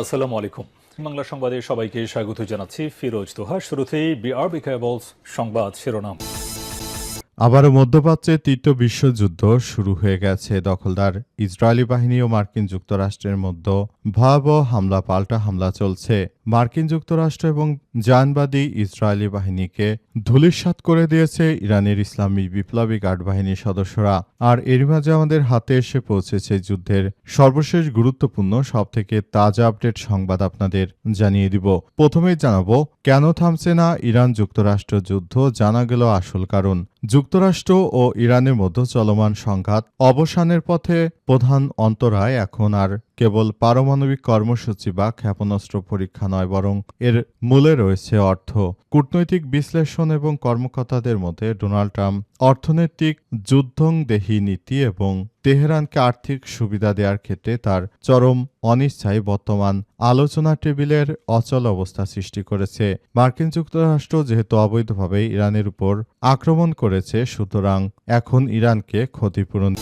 আসসালামু আলাইকুম। বাংলা সংবাদে সবাইকে স্বাগত জানাচ্ছি। ফিরোজ তোহা। শুরুতেই বিআরবি কেবলস সংবাদ শিরোনাম। আবারও মধ্যপ্রাচ্যে তৃতীয় বিশ্বযুদ্ধ শুরু হয়ে গেছে। দখলদার ইসরায়েলি বাহিনী ও মার্কিন যুক্তরাষ্ট্রের মধ্যে ভয়াবহ হামলা পাল্টা হামলা চলছে। মার্কিন যুক্তরাষ্ট্র এবং জায়নবাদী ইসরায়েলি বাহিনীকে ধূলিসাৎ করে দিয়েছে ইরানের ইসলামী বিপ্লবী গার্ড বাহিনীর সদস্যরা। আর এরই মাঝে আমাদের হাতে এসে পৌঁছেছে যুদ্ধের সর্বশেষ গুরুত্বপূর্ণ সবথেকে তাজা আপডেট সংবাদ আপনাদের জানিয়ে দিব। প্রথমেই জানাবো কেন থামছে না ইরান যুক্তরাষ্ট্র যুদ্ধ, জানা গেল আসল কারণ। যুক্তরাষ্ট্র ও ইরানের মধ্যে চলমান সংঘাত অবসানের পথে প্রধান অন্তরায় এখন আর কেবল পারমাণবিক কর্মসূচি বা ক্ষেপণাস্ত্র পরীক্ষা নয়, বরং এর মূলে রয়েছে অর্থ। কূটনৈতিক বিশ্লেষণ এবং কর্মকর্তাদের মধ্যে ডোনাল্ড ট্রাম্প অর্থনৈতিক যুদ্ধংদেহী নীতি এবং তেহরানকে আর্থিক সুবিধা দেওয়ার ক্ষেত্রে তার চরম অনিচ্ছাই বর্তমান আলোচনা টেবিলের অচল অবস্থা সৃষ্টি করেছে। মার্কিন যুক্তরাষ্ট্র যেহেতু অবৈধভাবে ইরানের উপর আক্রমণ করেছে, সুতরাং এখন ইরানকে ক্ষতিপূরণ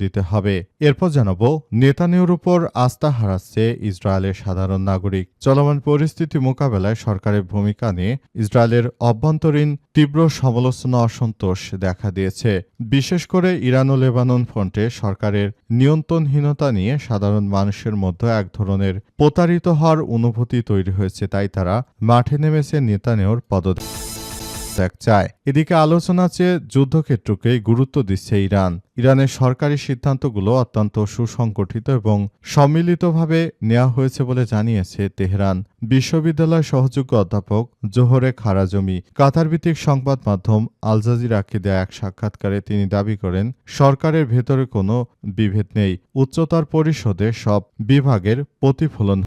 দিতে হবে। এরপর জানাবো নেতানিয়াহুর উপর আস্থা হারাচ্ছে ইসরায়েলের সাধারণ নাগরিক। চলমান পরিস্থিতি মোকাবেলায় সরকারের ভূমিকা নিয়ে ইসরায়েলের অভ্যন্তরীণ তীব্র সমালোচনা অসন্তোষ দেখা দিয়েছে। বিশেষ করে ইরান ও লেবানন ফ্রন্টে সরকারের নিয়ন্ত্রণহীনতা নিয়ে সাধারণ মানুষের মধ্যে এক ধরনের প্রতারিত হওয়ার অনুভূতি তৈরি হয়েছে। তাই তারা মাঠে নেমেছে নেতানিয়াহুর পদত্যাগ চায়। এদিকে আলোচনা চেয়ে যুদ্ধক্ষেত্রকেই গুরুত্ব দিচ্ছে ইরান। ইরানের সরকারি সিদ্ধান্তগুলো অত্যন্ত সুসংগঠিত এবং সম্মিলিতভাবে নেওয়া হয়েছে বলে জানিয়েছে তেহরান। বিশ্ববিদ্যালয় সহযোগী অধ্যাপক জোহরে খারাজমি কাতার ভিত্তিক সংবাদ মাধ্যম আল জাজিরাকে দেয়া এক সাক্ষাৎকারে তিনি দাবি করেন, সরকারের ভেতরে কোনো বিভেদ নেই। উচ্চতর পরিষদে সব বিভাগের প্রতিফলন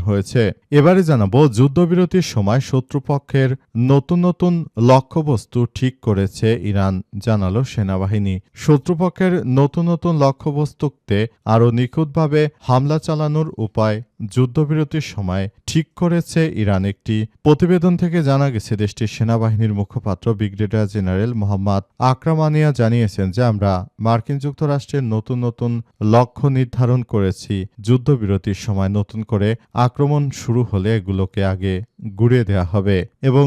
হয়েছে। এবারে জানাবো যুদ্ধবিরতির সময় শত্রুপক্ষের নতুন নতুন লক্ষ্যবস্তু ঠিক করেছে ইরান, জানালো সেনাবাহিনী। শত্রুপক্ষের নতুন নতুন লক্ষ্যবস্তুতে আরও নিখুঁতভাবে হামলা চালানোর উপায় যুদ্ধবিরতির সময় ঠিক করেছে ইরান। একটি প্রতিবেদন থেকে জানা গেছে, দেশটির সেনাবাহিনীর মুখপাত্র ব্রিগেডিয়ার জেনারেল মোহাম্মদ আকরামানিয়া জানিয়েছেন যে আমরা মার্কিন যুক্তরাষ্ট্রের নতুন নতুন লক্ষ্য নির্ধারণ করেছি। যুদ্ধবিরতির সময় নতুন করে আক্রমণ শুরু হলে এগুলোকে আগে গুড়িয়ে দেওয়া হবে। এবং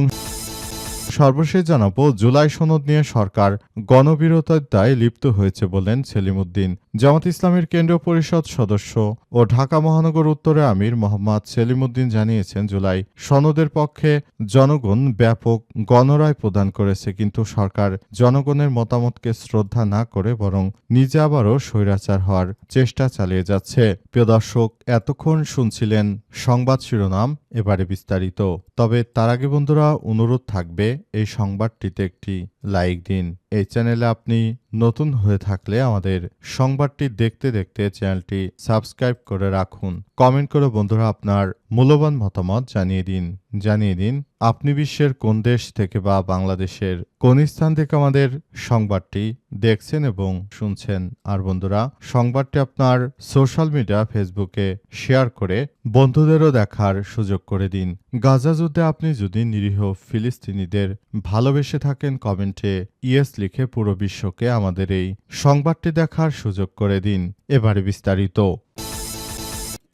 সর্বশেষ জানাবো জুলাই সনদ নিয়ে সরকার গণবিরোধিতায় লিপ্ত হয়েছে বলেন সেলিম উদ্দিন। জামাত ইসলামের কেন্দ্রীয় পরিষদ সদস্য ও ঢাকা মহানগর উত্তরের আমির মোহাম্মদ সেলিম উদ্দিন জানিয়েছেন, জুলাই সনদের পক্ষে জনগণ ব্যাপক গণরায় প্রদান করেছে, কিন্তু সরকার জনগণের মতামতকে শ্রদ্ধা না করে বরং নিজে আবারও স্বৈরাচার হওয়ার চেষ্টা চালিয়ে যাচ্ছে। প্রিয় দর্শক, এতক্ষণ শুনছিলেন সংবাদ শিরোনাম, এবারে বিস্তারিত। তবে তার আগে বন্ধুরা অনুরোধ থাকবে এই সংবাদটিতে একটি লাইক দিন। এই চ্যানেলে আপনি নতুন হয়ে থাকলে আমাদের সংবাদটি দেখতে দেখতে চ্যানেলটি সাবস্ক্রাইব করে রাখুন। কমেন্ট করে বন্ধুরা আপনার মূল্যবান মতামত জানিয়ে দিন আপনি বিশ্বের কোন দেশ থেকে বা বাংলাদেশের কোন স্থান থেকে আমাদের সংবাদটি দেখছেন এবং শুনছেন। আর বন্ধুরা, সংবাদটি আপনার সোশ্যাল মিডিয়া ফেসবুকে শেয়ার করে বন্ধুদেরও দেখার সুযোগ করে দিন। গাজা যুদ্ধে আপনি যদি নিরীহ ফিলিস্তিনিদের ভালোবেসে থাকেন, কমেন্টে ইয়েস লিখে পুরো বিশ্বকে আমাদের এই সংবাদটি দেখার সুযোগ করে দিন। এবারে বিস্তারিত।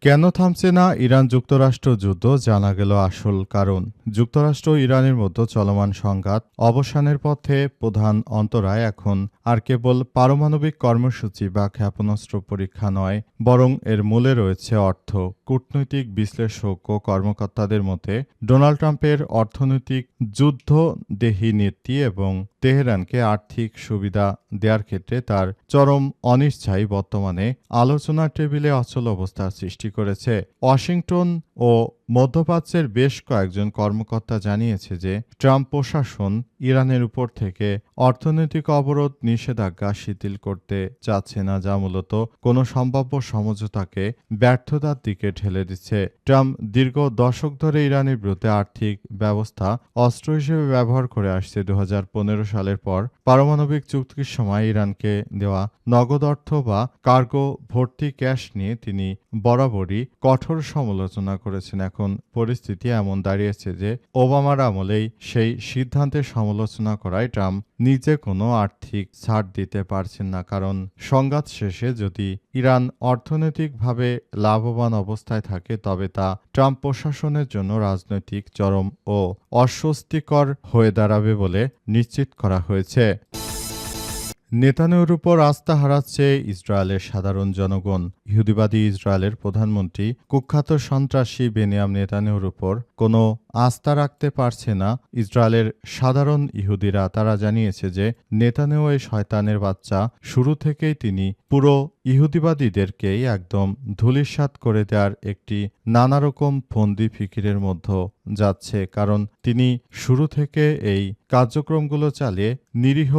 কেন থামছে না ইরান যুক্তরাষ্ট্র যুদ্ধ, জানা গেল আসল কারণ। যুক্তরাষ্ট্র ও ইরানের মধ্যে চলমান সংঘাত অবসানের পথে প্রধান অন্তরায় এখন আর কেবল পারমাণবিক কর্মসূচি বা ক্ষেপণাস্ত্র পরীক্ষা নয়, বরং এর মূলে রয়েছে অর্থ। কূটনৈতিক বিশ্লেষক ও কর্মকর্তাদের মধ্যে ডোনাল্ড ট্রাম্পের অর্থনৈতিক যুদ্ধদেহী নীতি এবং তেহরানকে আর্থিক সুবিধা দেওয়ার ক্ষেত্রে তার চরম অনিচ্ছাই বর্তমানে আলোচনা টেবিলে অচল অবস্থার সৃষ্টি করেছে। ওয়াশিংটন ও মধ্যপ্রাচ্যের বেশ কয়েকজন কর্মকর্তা জানিয়েছে যে ট্রাম্প প্রশাসন ইরানের উপর থেকে অর্থনৈতিক অবরোধ নিষেধাজ্ঞা শিথিল করতে চাচ্ছে না, যা মূলত কোনো সম্ভাব্য সমঝোতাকে ব্যর্থতার দিকে ঠেলে দিচ্ছে। ট্রাম্প দীর্ঘ দশক ধরে ইরানের বিরুদ্ধে আর্থিক ব্যবস্থা অস্ত্র হিসেবে ব্যবহার করে আসছে। 2015 সালের পর পারমাণবিক চুক্তির সময় ইরানকে দেওয়া নগদ অর্থ বা কার্গো ভর্তি ক্যাশ নিয়ে তিনি বরাবরই কঠোর সমালোচনা করেছেন। এখন এখন পরিস্থিতি এমন দাঁড়িয়েছে যে ওবামার আমলেই সেই সিদ্ধান্তের সমালোচনা করায় ট্রাম্প নিজে কোনো আর্থিক ছাড় দিতে পারছেন না, কারণ সংঘাত শেষে যদি ইরান অর্থনৈতিকভাবে লাভবান অবস্থায় থাকে তবে তা ট্রাম্প প্রশাসনের জন্য রাজনৈতিক চরম ও অস্বস্তিকর হয়ে দাঁড়াবে বলে নিশ্চিত করা হয়েছে। নেতানিয়াহুর উপর আস্থা হারাচ্ছে ইসরায়েলের সাধারণ জনগণ। ইহুদিবাদী ইসরায়েলের প্রধানমন্ত্রী কুখ্যাত সন্ত্রাসী বেনিয়াম নেতানিয়াহুর উপর কোনো আস্থা রাখতে পারছে না ইসরায়েলের সাধারণ ইহুদিরা। তারা জানিয়েছে যে নেতানিয়াহু এই শয়তানের বাচ্চা শুরু থেকেই তিনি পুরো ইহুদিবাদীদেরকেই একদম ধূলিসাৎ করে দেওয়ার একটি নানারকম ফন্দি ফিকিরের মধ্যে যাচ্ছে, কারণ তিনি শুরু থেকে এই কার্যক্রমগুলো চালিয়ে নিরীহ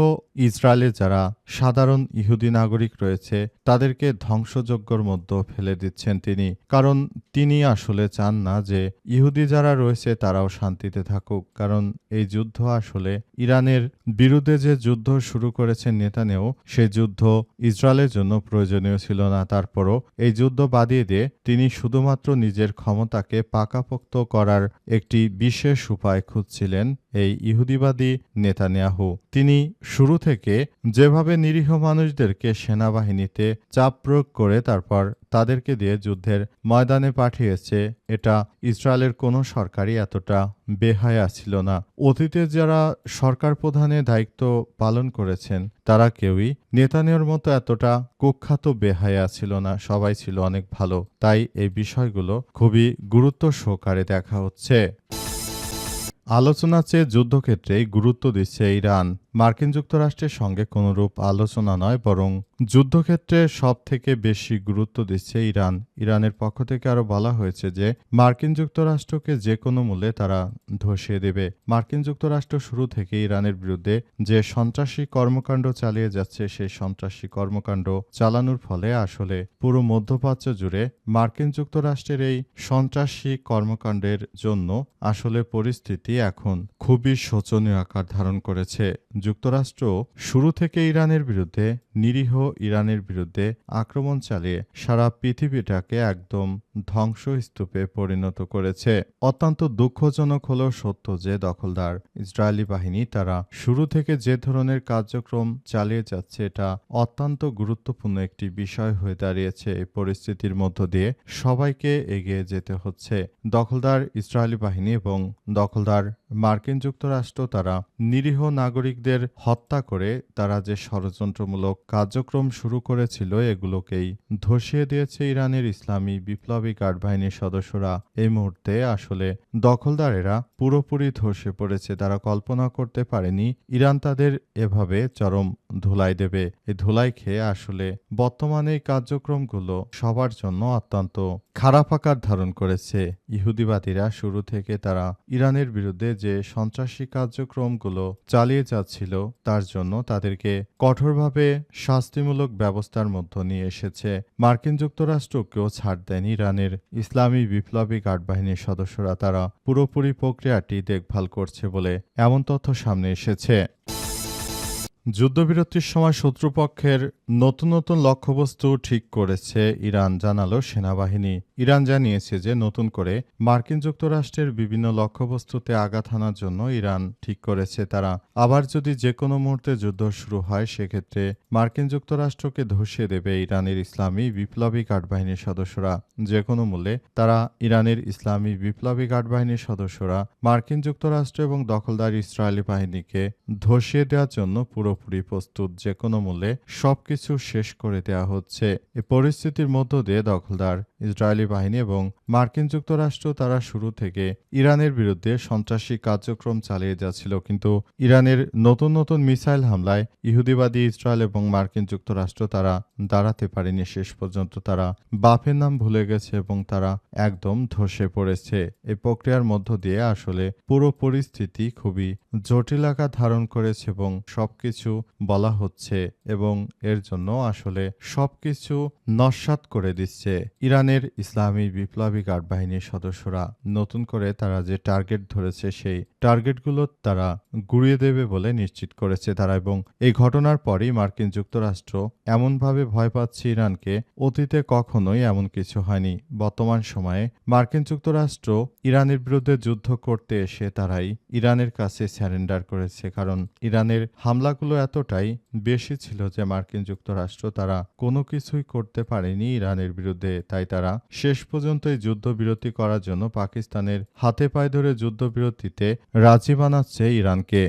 ইসরায়েলে যারা সাধারণ ইহুদি নাগরিক রয়েছে তাদেরকে ধ্বংসযজ্ঞর মধ্যে ফেলে দিচ্ছেন তিনি, কারণ তিনি আসলে চান না যে ইহুদি যারা রয়েছে তারাও শান্তিতে থাকুক। কারণ এই যুদ্ধ আসলে ইরানের বিরুদ্ধে যে যুদ্ধ শুরু করেছেন নেতানিয়াহু, সেই যুদ্ধ ইসরায়েলের জন্য প্রয়োজনীয় ছিল না। তারপরও এই যুদ্ধ বাদিয়ে দিয়ে তিনি শুধুমাত্র নিজের ক্ষমতাকে পাকাপোক্ত করার একটি বিশেষ উপায় খুঁজছিলেন এই ইহুদিবাদী নেতানিয়াহু। তিনি শুরু থেকে যেভাবে নিরীহ মানুষদেরকে সেনাবাহিনীতে চাপ প্রয়োগ করে তারপর তাদেরকে দিয়ে যুদ্ধের ময়দানে পাঠিয়েছে, এটা ইসরায়েলের কোনো সরকারই এতটা বেহায়া ছিল না। অতীতে যারা সরকার প্রধানের দায়িত্ব পালন করেছেন তারা কেউই নেতানিয়াহুর মতো এতটা কুখ্যাত বেহায়া ছিল না, সবাই ছিল অনেক ভালো। তাই এই বিষয়গুলো খুবই গুরুত্ব সহকারে দেখা হচ্ছে। আলোচনার চেয়ে যুদ্ধক্ষেত্রেই গুরুত্ব দিচ্ছে ইরান। মার্কিন যুক্তরাষ্ট্রের সঙ্গে কোনরূপ আলোচনা নয়, বরং যুদ্ধক্ষেত্রে সব থেকে বেশি গুরুত্ব দিচ্ছে ইরান। ইরানের পক্ষ থেকে আরও বলা হয়েছে যে মার্কিন যুক্তরাষ্ট্রকে যে কোনো মূল্যে তারা ধসিয়ে দেবে। মার্কিন যুক্তরাষ্ট্র শুরু থেকে ইরানের বিরুদ্ধে যে সন্ত্রাসী কর্মকাণ্ড চালিয়ে যাচ্ছে, সেই সন্ত্রাসী কর্মকাণ্ড চালানোর ফলে আসলে পুরো মধ্যপ্রাচ্য জুড়ে মার্কিন যুক্তরাষ্ট্রের এই সন্ত্রাসী কর্মকাণ্ডের জন্য আসলে পরিস্থিতি এখন খুবই শোচনীয় আকার ধারণ করেছে। যুক্তরাষ্ট্র শুরু থেকে ইরানের বিরুদ্ধে নিরীহ ইরানের বিরুদ্ধে আক্রমণ চালিয়ে সারা পৃথিবীটাকে একদম ধ্বংসস্তূপে পরিণত করেছে। অত্যন্ত দুঃখজনক হলেও সত্য যে দখলদার ইসরায়েলি বাহিনী তারা শুরু থেকে যে ধরনের কার্যক্রম চালিয়ে যাচ্ছে এটা অত্যন্ত গুরুত্বপূর্ণ একটি বিষয় হয়ে দাঁড়িয়েছে। এই পরিস্থিতির মধ্য দিয়ে সবাইকে এগিয়ে যেতে হচ্ছে। দখলদার ইসরায়েলি বাহিনী এবং দখলদার মার্কিন যুক্তরাষ্ট্র তারা নিরীহ নাগরিকদের হত্যা করে তারা যে ষড়যন্ত্রমূলক কার্যক্রম শুরু করেছিল এগুলোকেই ধসিয়ে দিয়েছে ইরানের ইসলামী বিপ্লবী গার্ড বাহিনীর সদস্যরা। এই মুহূর্তে আসলে দখলদারেরা পুরোপুরি ধসে পড়েছে। তারা কল্পনা করতে পারেনি ইরান তাদের এভাবে চরম ধুলাই দেবে। এই ধুলাই খেয়ে আসলে বর্তমানে এই কার্যক্রমগুলো সবার জন্য অত্যন্ত খারাপ আকার ধারণ করেছে। ইহুদিবাদীরা শুরু থেকে তারা ইরানের বিরুদ্ধে যে সন্ত্রাসী কার্যক্রমগুলো চালিয়ে যাচ্ছিল তার জন্য তাদেরকে কঠোরভাবে শাস্তিমূলক ব্যবস্থার মধ্যে নিয়ে এসেছে। মার্কিন যুক্তরাষ্ট্রকেও ছাড় দেয়নি ইরানের ইসলামী বিপ্লবী গার্ড বাহিনীর সদস্যরা। তারা পুরোপুরি প্রক্রিয়াটি দেখভাল করছে বলে এমন তথ্য সামনে এসেছে। যুদ্ধবিরতির সময় শত্রুপক্ষের নতুন নতুন লক্ষ্যবস্তু ঠিক করেছে ইরান, জানালো সেনাবাহিনী। ইরান জানিয়েছে যে নতুন করে মার্কিন যুক্তরাষ্ট্রের বিভিন্ন লক্ষ্যবস্তুতে আঘাত হানার জন্য ইরান ঠিক করেছে তারা আবার যদি যে কোনো মুহূর্তে যুদ্ধ শুরু হয় সেক্ষেত্রে মার্কিন যুক্তরাষ্ট্রকে ধসিয়ে দেবে ইরানের ইসলামী বিপ্লবী গার্ড বাহিনীর সদস্যরা। যে কোনো মূল্যে তারা ইরানের ইসলামী বিপ্লবী গার্ড বাহিনীর সদস্যরা মার্কিন যুক্তরাষ্ট্র এবং দখলদার ইসরায়েলি বাহিনীকে ধসিয়ে দেওয়ার জন্য পুরোপুরি প্রস্তুত। যে কোনো মূল্যে সবকিছু শেষ করে দেওয়া হচ্ছে। এই পরিস্থিতির মধ্য দিয়ে দখলদার ইসরায়েলি বাহিনী এবং মার্কিন যুক্তরাষ্ট্র তারা শুরু থেকে ইরানের বিরুদ্ধে সন্ত্রাসী কার্যক্রম চালিয়ে যাচ্ছিল, কিন্তু ইরানের নতুন নতুন মিসাইল হামলায় ইহুদিবাদী ইসরায়েল এবং মার্কিন যুক্তরাষ্ট্র তারা দাঁড়াতে পারেনি। শেষ পর্যন্ত তারা বাপের নাম ভুলে গেছে এবং তারা একদম ধসে পড়েছে। এই প্রক্রিয়ার মধ্য দিয়ে আসলে পুরো পরিস্থিতি খুবই জটিল আকার ধারণ করেছে এবং সবকিছু বলা হচ্ছে এবং এর জন্য আসলে সবকিছু নস্যাৎ করে দিচ্ছে। ইরানের ইরানের ইসলামী বিপ্লবী গার্ড বাহিনীর সদস্যরা নতুন করে তারা যে টার্গেট ধরেছে সেই টার্গেটগুলো তারা গুড়িয়ে দেবে বলে নিশ্চিত করেছে তারা। এবং এই ঘটনার পরই মার্কিন যুক্তরাষ্ট্র এমনভাবে ভয় পাচ্ছে ইরানকে, অতীতে কখনোই এমন কিছু হয়নি। বর্তমান সময়ে মার্কিন যুক্তরাষ্ট্র ইরানের বিরুদ্ধে যুদ্ধ করতে এসে তারাই ইরানের কাছে স্যারেন্ডার করেছে, কারণ ইরানের হামলাগুলো এতটাই বেশি ছিল যে মার্কিন যুক্তরাষ্ট্র তারা কোনো কিছুই করতে পারেনি ইরানের বিরুদ্ধে। তাই তারা শেষ পর্যন্ত এই যুদ্ধবিরতি করার জন্য পাকিস্তানের হাতে পায়ে ধরে যুদ্ধবিরতিতে রাজি বানাচ্ছে ইরানকে।